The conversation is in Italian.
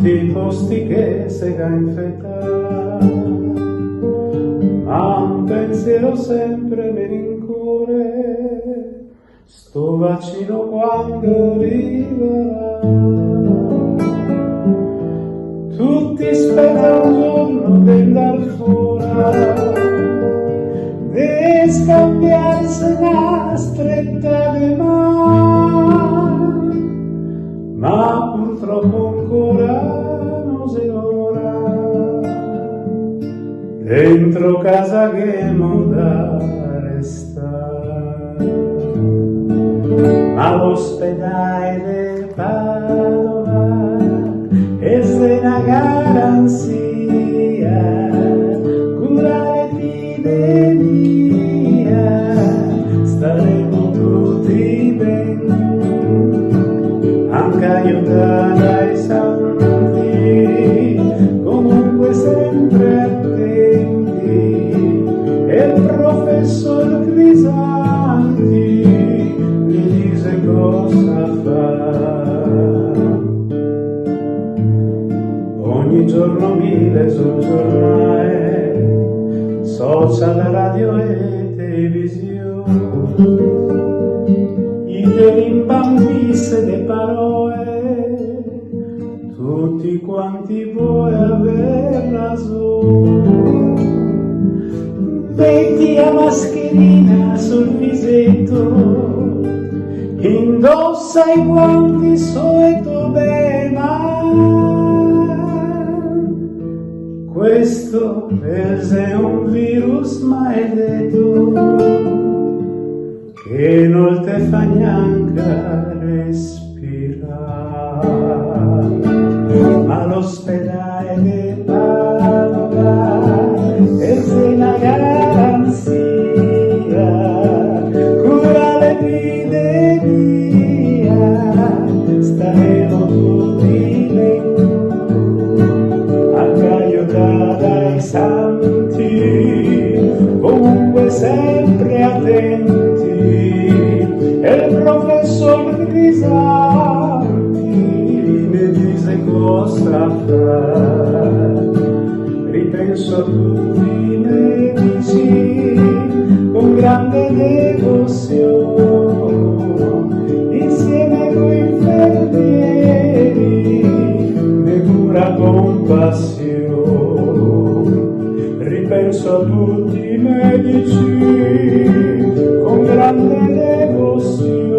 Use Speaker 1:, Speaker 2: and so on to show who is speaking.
Speaker 1: tutti i posti che sega infetta, ma un pensiero sempre mi rincuore, sto vaccino quando arriverà. Tutti aspettano un giorno di andar fuori, di scambiarsi una stretta di mano, ma purtroppo ancora non si ora, dentro casa che non da restare, ma l'ospedale di Padova è una garanzia, cura l'epidemia, staremo tutti bene, anche aiutare ai santi, comunque sempre attenti, e il professor Crisanti mi dice cosa fare. Ogni giorno 1000 sul giornale, social, radio e televisione, idee rimbambisse le parole, tutti quanti vuoi aver ragione. Metti la mascherina sul visetto, indossa i guanti solito bene. Questo è un virus maledetto che non te fa neanche respirare, ma l'ospedale di Padova è una garanzia, cura l'epidemia, staremo tutti bene, dai santi, comunque sempre attenti, e il professor Crisanti mi dice cosa fare. Ripenso a tutti i medici con grande devozione, insieme con i infermieri, ne cura compassione. Ripenso a tutti i medici con grande devozione,